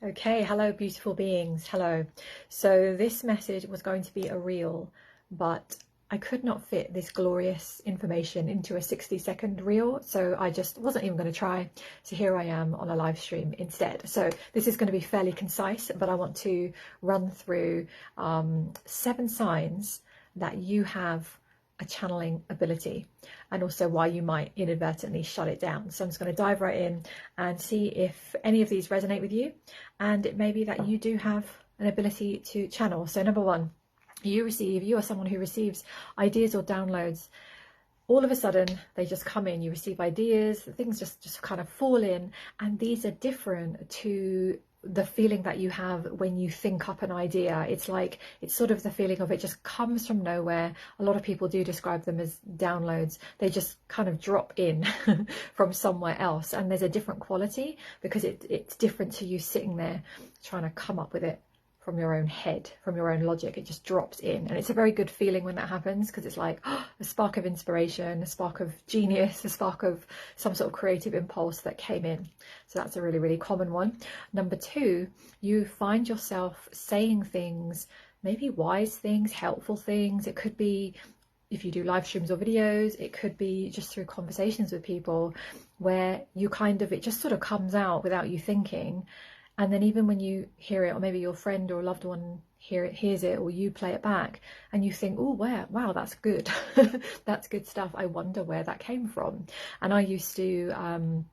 Okay, hello, beautiful beings. Hello. So, this message was going to be a reel, but I could not fit this glorious information into a 60-second reel, so I just wasn't even going to try. So, here I am on a live stream instead. So, this is going to be fairly concise, but I want to run through 7 signs that you have a channeling ability, and also why you might inadvertently shut it down. So I'm just going to dive right in and see if any of these resonate with you, and it may be that you do have an ability to channel. So number 1, you are someone who receives ideas or downloads. All of a sudden they just come in, you receive ideas, things just kind of fall in, and these are different to the feeling that you have when you think up an idea. It's sort of the feeling of it just comes from nowhere. A lot of people do describe them as downloads. They just kind of drop in from somewhere else, and there's a different quality because it's different to you sitting there trying to come up with it from your own head, from your own logic. It just drops in, and it's a very good feeling when that happens, because it's like a spark of inspiration, a spark of genius, a spark of some sort of creative impulse that came in. So that's a really, really common one. Number 2, you find yourself saying things, maybe wise things, helpful things. It could be, if you do live streams or videos, it could be just through conversations with people where it just sort of comes out without you thinking. And then even when you hear it, or maybe your friend or loved one hears it, or you play it back, and you think, oh, wow, that's good. That's good stuff. I wonder where that came from. And I used to,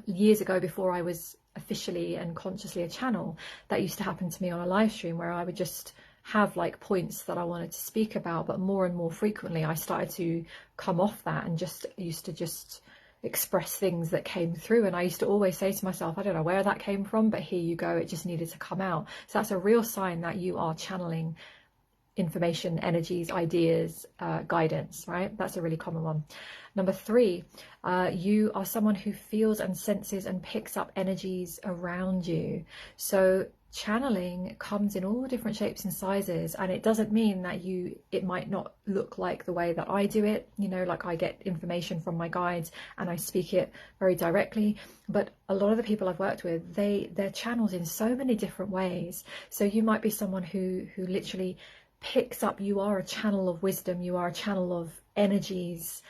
years ago, before I was officially and consciously a channel, that used to happen to me on a live stream, where I would just have like points that I wanted to speak about, but more and more frequently I started to come off that and used to express things that came through. And I used to always say to myself, I don't know where that came from, but here you go, it just needed to come out. So that's a real sign that you are channeling information, energies, ideas, guidance, right? That's a really common one. Number 3, you are someone who feels and senses and picks up energies around you. So channeling comes in all different shapes and sizes, and it doesn't mean that it might not look like the way that I do it. Like I get information from my guides and I speak it very directly, but a lot of the people I've worked with, they're channels in so many different ways. So you might be someone who literally picks up, you are a channel of wisdom, you are a channel of energies,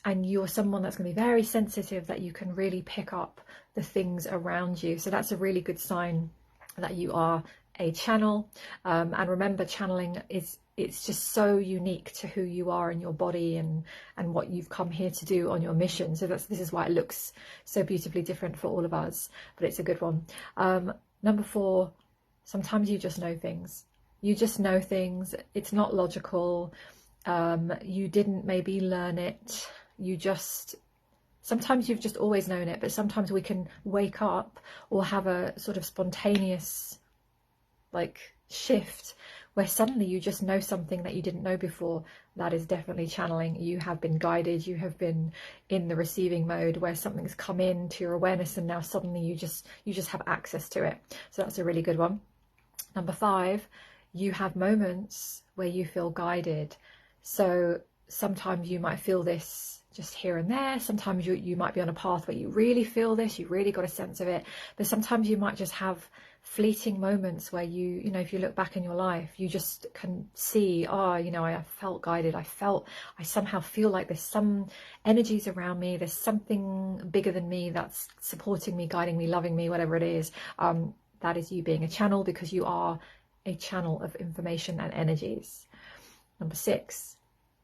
and you're someone that's going to be very sensitive, that you can really pick up the things around you. So that's a really good sign that you are a channel. And remember, channeling it's just so unique to who you are in your body and what you've come here to do on your mission. So this is why it looks so beautifully different for all of us, but it's a good one. Number 4, sometimes you just know things. You just know things. It's not logical. You didn't maybe learn it. Sometimes you've just always known it, but sometimes we can wake up or have a sort of spontaneous shift where suddenly you just know something that you didn't know before. That is definitely channeling. You have been guided, you have been in the receiving mode where something's come into your awareness, and now suddenly you just have access to it. So that's a really good one. Number 5, you have moments where you feel guided. So sometimes you might feel this just here and there. Sometimes you might be on a path where you really feel this, you really got a sense of it. But sometimes you might just have fleeting moments where if you look back in your life, you just can see, I felt guided. I somehow feel like there's some energies around me. There's something bigger than me that's supporting me, guiding me, loving me, whatever it is. That is you being a channel, because you are a channel of information and energies. Number 6,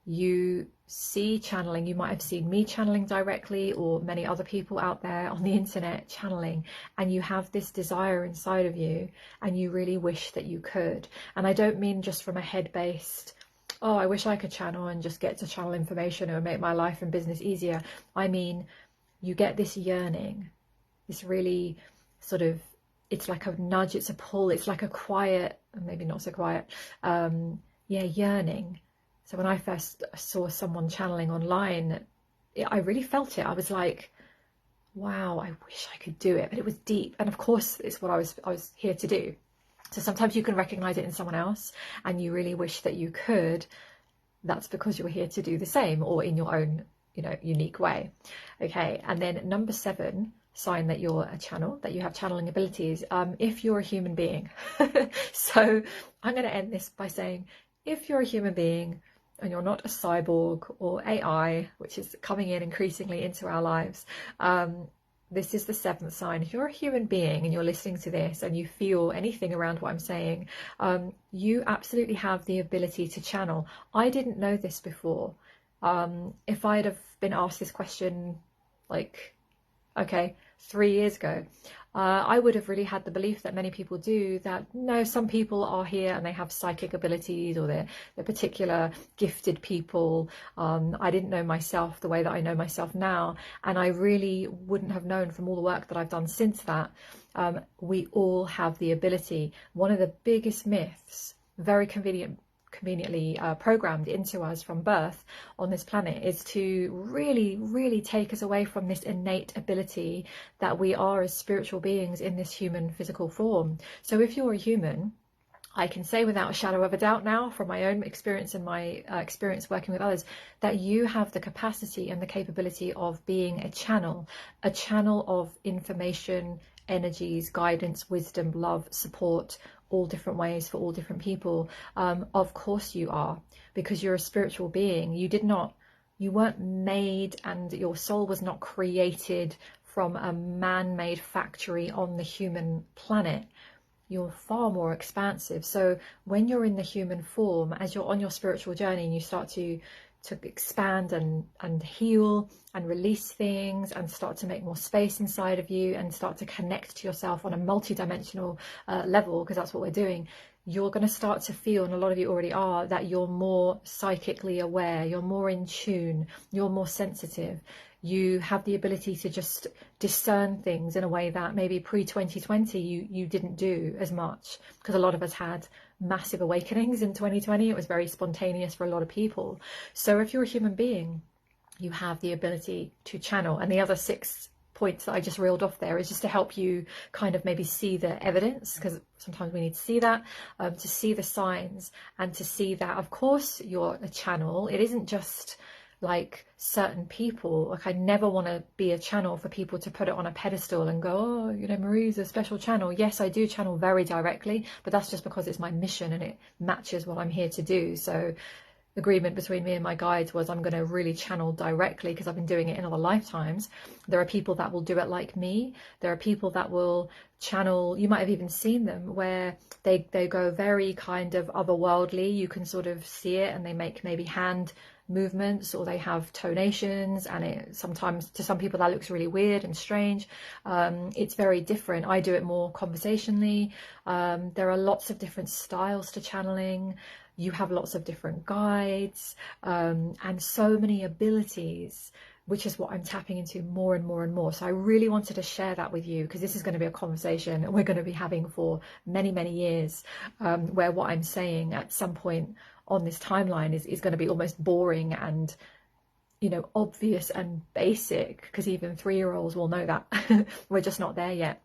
you see channeling. You might have seen me channeling directly, or many other people out there on the internet channeling, and you have this desire inside of you and you really wish that you could. And I don't mean just from a head-based, I wish I could channel and just get to channel information or make my life and business easier. I mean, you get this yearning, this really sort of, it's like a nudge, it's a pull, it's like a quiet, maybe not so quiet, yearning. So when I first saw someone channeling online, I really felt it. I was like, wow, I wish I could do it. But it was deep. And of course, it's what I was here to do. So sometimes you can recognize it in someone else and you really wish that you could. That's because you're here to do the same, or in your own, unique way. Okay. And then number 7, sign that you're a channel, that you have channeling abilities, if you're a human being. So I'm going to end this by saying, if you're a human being and you're not a cyborg or AI, which is coming in increasingly into our lives, this is the 7th sign. If you're a human being and you're listening to this and you feel anything around what I'm saying, you absolutely have the ability to channel. I didn't know this before. If I'd have been asked this question, like, okay, 3 years ago, I would have really had the belief that many people do, that no, some people are here and they have psychic abilities, or they're particular gifted people. I didn't know myself the way that I know myself now, and I really wouldn't have known from all the work that I've done since that. We all have the ability. One of the biggest myths, very conveniently programmed into us from birth on this planet, is to really take us away from this innate ability that we are as spiritual beings in this human physical form. So if you're a human, I can say without a shadow of a doubt now, from my own experience and my experience working with others, that you have the capacity and the capability of being a channel of information, energies, guidance, wisdom, love, support, all different ways for all different people. Of course you are, because you're a spiritual being. You weren't made, and your soul was not created from a man-made factory on the human planet. You're far more expansive. So when you're in the human form, as you're on your spiritual journey and you start to expand and heal and release things and start to make more space inside of you and start to connect to yourself on a multi-dimensional level, because that's what we're doing, you're going to start to feel, and a lot of you already are, that you're more psychically aware, you're more in tune, you're more sensitive. You have the ability to just discern things in a way that maybe pre-2020 you didn't do as much, because a lot of us had massive awakenings in 2020. It was very spontaneous for a lot of people. So if you're a human being, you have the ability to channel. And the other 6 points that I just reeled off there is just to help you kind of maybe see the evidence, because sometimes we need to see that, to see the signs, and to see that, of course, you're a channel. It isn't just like certain people. Like, I never want to be a channel for people to put it on a pedestal and go, oh, you know, Marie's a special channel. Yes, I do channel very directly, but that's just because it's my mission and it matches what I'm here to do. So agreement between me and my guides was, I'm going to really channel directly because I've been doing it in other lifetimes. There are people that will do it like me. There are people that will channel, you might have even seen them, where they go very kind of otherworldly. You can sort of see it, and they make maybe hand movements, or they have tonations, and it sometimes, to some people, that looks really weird and strange. It's very different. I do it more conversationally. There are lots of different styles to channeling. You have lots of different guides, and so many abilities, which is what I'm tapping into more and more and more. So I really wanted to share that with you, because this is going to be a conversation we're going to be having for many, many years, where what I'm saying at some point on this timeline is going to be almost boring and, you know, obvious and basic, because even 3-year-olds will know that. We're just not there yet.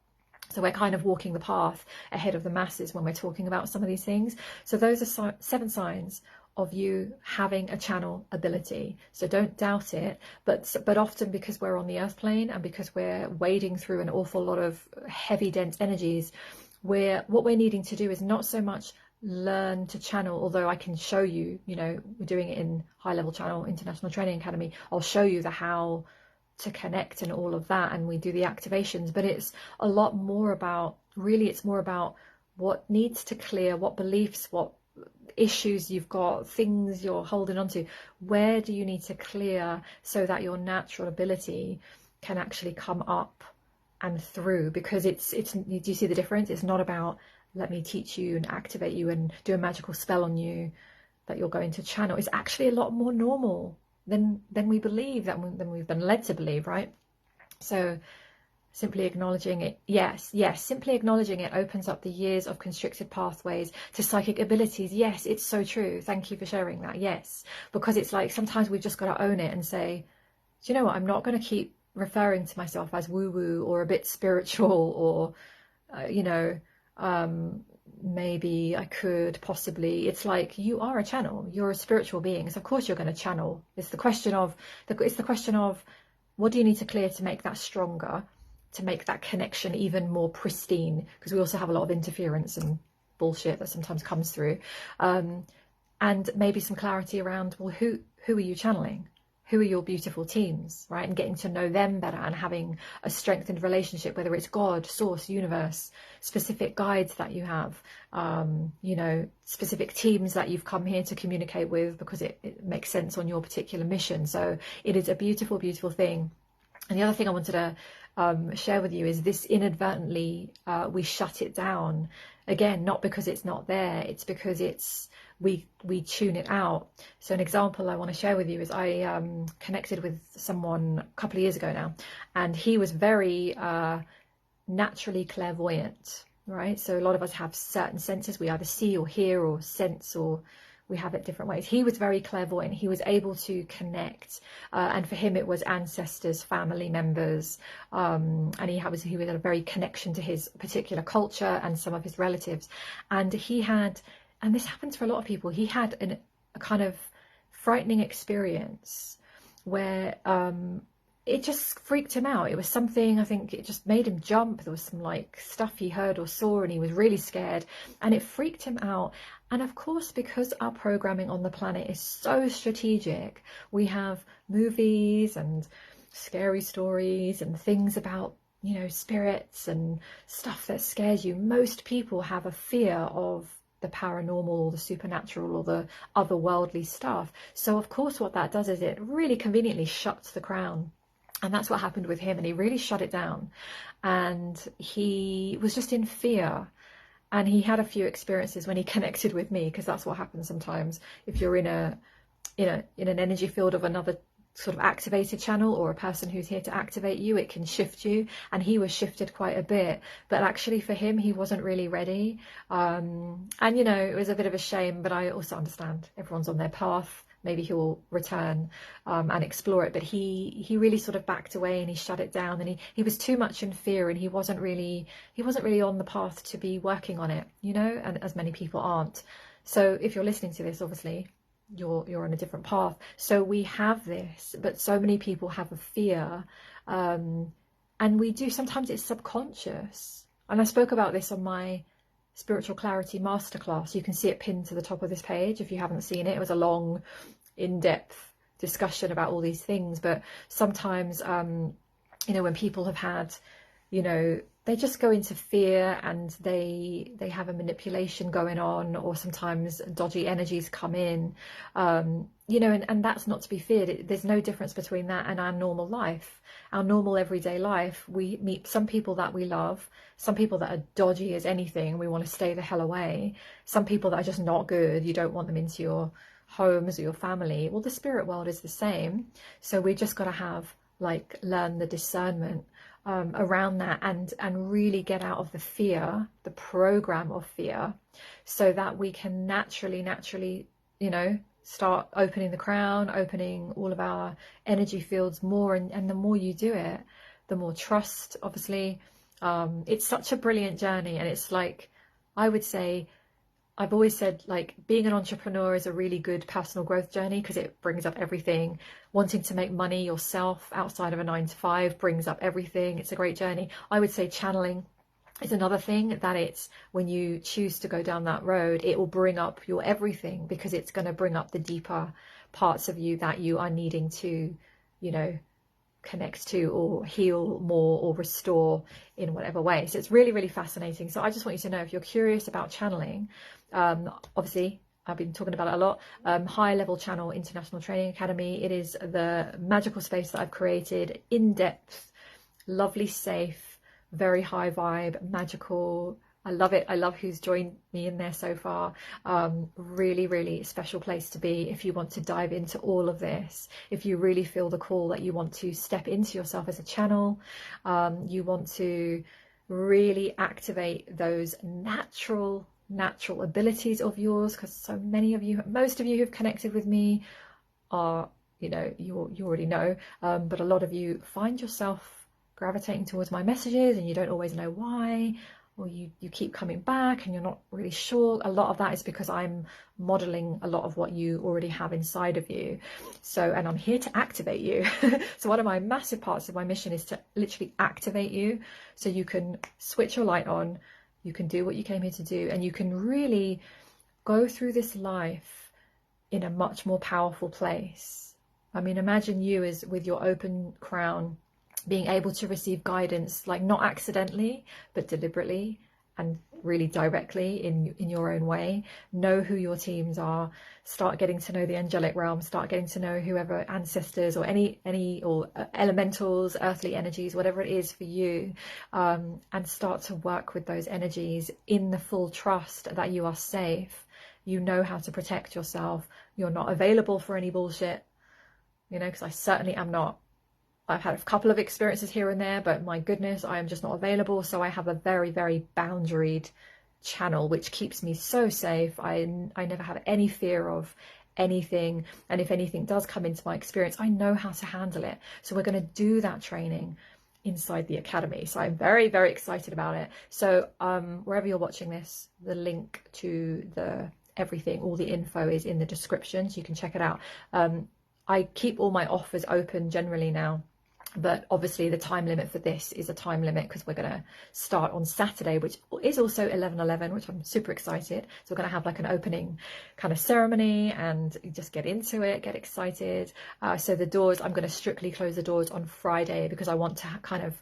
So we're kind of walking the path ahead of the masses when we're talking about some of these things. So those are 7 signs of you having a channel ability. So don't doubt it. But often, because we're on the earth plane and because we're wading through an awful lot of heavy, dense energies, what we're needing to do is not so much learn to channel, although I can show you, you know, we're doing it in High Level Channel International Training Academy. I'll show you the how to connect and all of that, and we do the activations. But it's a lot more about, really, it's more about what needs to clear, what beliefs, what issues you've got, things you're holding on to. Where do you need to clear so that your natural ability can actually come up and through? Because it's do you see the difference? It's not about, let me teach you and activate you and do a magical spell on you that you're going to channel. It's actually a lot more normal than we believe, than we've been led to believe, right? So simply acknowledging it, yes, simply acknowledging it opens up the years of constricted pathways to psychic abilities. Yes, it's so true. Thank you for sharing that. Yes, because it's like, sometimes we've just got to own it and say, do you know what, I'm not going to keep referring to myself as woo-woo or a bit spiritual, or you know, maybe I could possibly. It's like, you are a channel, you're a spiritual being, so of course you're going to channel. It's the question of what do you need to clear to make that stronger, to make that connection even more pristine, because we also have a lot of interference and bullshit that sometimes comes through, and maybe some clarity around, well, who are you channeling? Who are your beautiful teams, right? And getting to know them better and having a strengthened relationship, whether it's God, source, universe, specific guides that you have, you know, specific teams that you've come here to communicate with because it makes sense on your particular mission. So it is a beautiful, beautiful thing. And the other thing I wanted to share with you is this: inadvertently we shut it down. Again, not because it's not there, it's because we tune it out. So an example I want to share with you is I connected with someone a couple of years ago now, and he was very naturally clairvoyant, right? So a lot of us have certain senses. We either see or hear or sense, or we have it different ways. He was very clairvoyant. He was able to connect, and for him it was ancestors, family members, and he had a very connection to his particular culture and some of his relatives. And he had, and this happens for a lot of people, he had a kind of frightening experience where it just freaked him out. It was something, I think it just made him jump. There was some like stuff he heard or saw and he was really scared, and it freaked him out. And of course, because our programming on the planet is so strategic, we have movies and scary stories and things about, you know, spirits and stuff that scares you. Most people have a fear of the paranormal or the supernatural or the otherworldly stuff. So of course what that does is it really conveniently shuts the crown. And that's what happened with him, and he really shut it down, and he was just in fear. And he had a few experiences when he connected with me, because that's what happens sometimes if you're in an energy field of another sort of activated channel, or a person who's here to activate you, it can shift you. And he was shifted quite a bit, but actually for him, he wasn't really ready. And you know, it was a bit of a shame, but I also understand everyone's on their path. Maybe he'll return and explore it, but he really sort of backed away and he shut it down, and he was too much in fear, and he wasn't really on the path to be working on it, you know, and as many people aren't. So if you're listening to this, obviously you're on a different path. So we have this, but so many people have a fear, and we do, sometimes it's subconscious. And I spoke about this on my Spiritual Clarity Masterclass. You can see it pinned to the top of this page if you haven't seen it. It was a long, in-depth discussion about all these things. But sometimes, you know, when people have had, you know, they just go into fear and they have a manipulation going on, or sometimes dodgy energies come in, you know, and that's not to be feared. There's no difference between that and our normal life, our normal everyday life. We meet some people that we love, some people that are dodgy as anything, we want to stay the hell away, some people that are just not good, you don't want them into your homes or your family. Well, the spirit world is the same. So we just got to have, like, learn the discernment around that, and really get out of the fear, the program of fear, so that we can naturally, you know, start opening the crown, opening all of our energy fields more. And the more you do it, the more trust, obviously. It's such a brilliant journey, and it's like, I would say, I've always said, like, being an entrepreneur is a really good personal growth journey, because it brings up everything. Wanting to make money yourself outside of a 9-to-5 brings up everything. It's a great journey. I would say channeling is another thing, that it's, when you choose to go down that road, it will bring up your everything, because it's going to bring up the deeper parts of you that you are needing to, you know, connect to or heal more or restore in whatever way. So it's really, really fascinating. So I just want you to know, if you're curious about channeling, obviously I've been talking about it a lot, High Level Channel International Training Academy. It is the magical space that I've created, in depth, lovely, safe, very high vibe, magical. I love it. I love who's joined me in there so far. Really, really special place to be if you want to dive into all of this. If you really feel the call that you want to step into yourself as a channel, you want to really activate those natural abilities of yours, because so many of you, most of you who've connected with me are, you know, you already know, but a lot of you find yourself gravitating towards my messages and you don't always know why. or you keep coming back and you're not really sure, a lot of that is because I'm modeling a lot of what you already have inside of you. So, and I'm here to activate you. So one of my massive parts of my mission is to literally activate you so you can switch your light on, you can do what you came here to do, and you can really go through this life in a much more powerful place. I mean, imagine you as with your open crown, being able to receive guidance, like not accidentally, but deliberately and really directly in your own way. Know who your teams are, start getting to know the angelic realm, start getting to know whoever ancestors or any or elementals, earthly energies, whatever it is for you, and start to work with those energies in the full trust that you are safe. You know how to protect yourself. You're not available for any bullshit, you know, because I certainly am not. I've had a couple of experiences here and there, but my goodness, I am just not available. So I have a very, very boundaried channel, which keeps me so safe. I never have any fear of anything. And if anything does come into my experience, I know how to handle it. So we're going to do that training inside the academy. So I'm very, very excited about it. So wherever you're watching this, the link to the everything, all the info is in the description, so you can check it out. I keep all my offers open generally now, but obviously the time limit for this is a time limit because we're going to start on Saturday, which is also 11/11, which I'm super excited. So we're going to have like an opening kind of ceremony and just get into it, get excited. So the doors, I'm going to strictly close the doors on Friday because I want to kind of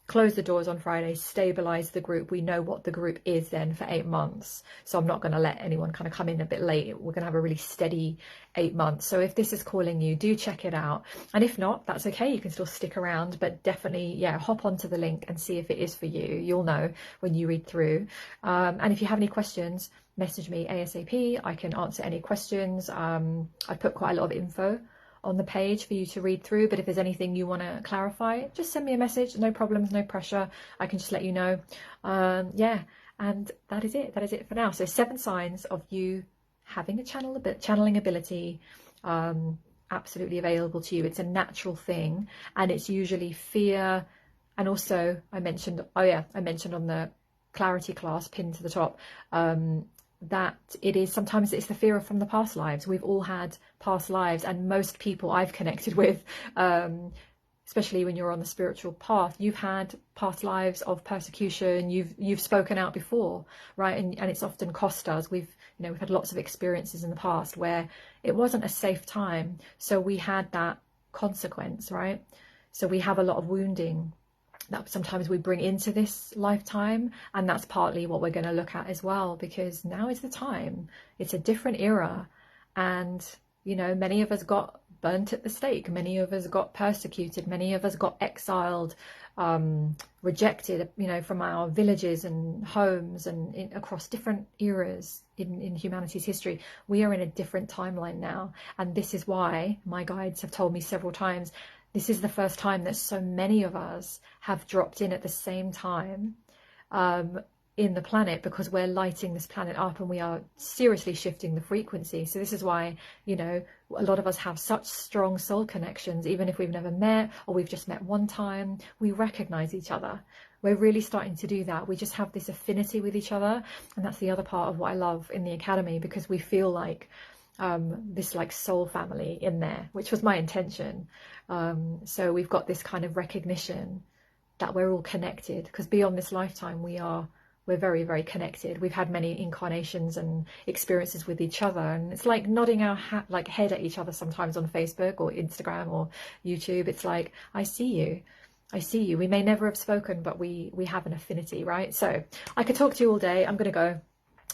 close the doors on Friday, stabilize the group. We know what the group is then for 8 months. So I'm not going to let anyone kind of come in a bit late. We're going to have a really steady 8 months. So if this is calling you, do check it out. And if not, that's okay. You can still stick around, but definitely, yeah, hop onto the link and see if it is for you. You'll know when you read through. And if you have any questions, message me ASAP. I can answer any questions. I've put quite a lot of info on the page for you to read through, but if there's anything you want to clarify, just send me a message. No problems, no pressure. I can just let you know. Yeah, and that is it for now. So 7 signs of you having a channeling ability, absolutely available to you. It's a natural thing, and it's usually fear. And also I mentioned on the clarity class pinned to the top, that sometimes it's the fear from the past lives. We've all had past lives, and most people I've connected with, especially when you're on the spiritual path, you've had past lives of persecution. You've spoken out before, right? And it's often cost us. We've had lots of experiences in the past where it wasn't a safe time, so we had that consequence, right? So we have a lot of wounding that sometimes we bring into this lifetime, and that's partly what we're going to look at as well, because now is the time. It's a different era, and many of us got burnt at the stake, many of us got persecuted, many of us got exiled, rejected, from our villages and homes, and across different eras in humanity's history. We are in a different timeline now, and this is why my guides have told me several times, this is the first time that so many of us have dropped in at the same time in the planet, because we're lighting this planet up and we are seriously shifting the frequency. So this is why, a lot of us have such strong soul connections, even if we've never met or we've just met one time. We recognize each other. We're really starting to do that. We just have this affinity with each other. And that's the other part of what I love in the Academy, because we feel like this like soul family in there, which was my intention. So we've got this kind of recognition that we're all connected, because beyond this lifetime we're very, very connected. We've had many incarnations and experiences with each other, and it's like nodding our head at each other sometimes on Facebook or Instagram or YouTube. It's like, I see you. We may never have spoken, but we have an affinity, right? So I could talk to you all day. I'm gonna go.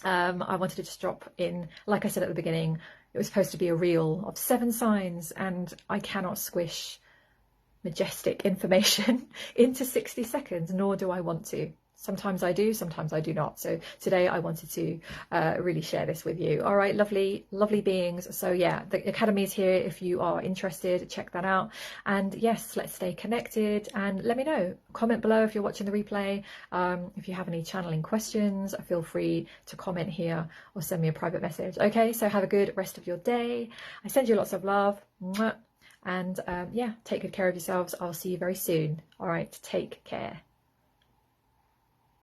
I wanted to just drop in, like I said at the beginning, it was supposed to be a reel of 7 signs, and I cannot squish majestic information into 60 seconds, nor do I want to. Sometimes I do, sometimes I do not. So today I wanted to really share this with you. All right, lovely, lovely beings. So yeah, the Academy is here if you are interested. Check that out. And yes, let's stay connected, and let me know. Comment below if you're watching the replay. If you have any channeling questions, feel free to comment here or send me a private message. Okay, so have a good rest of your day. I send you lots of love. Mwah. And yeah, take good care of yourselves. I'll see you very soon. All right, take care.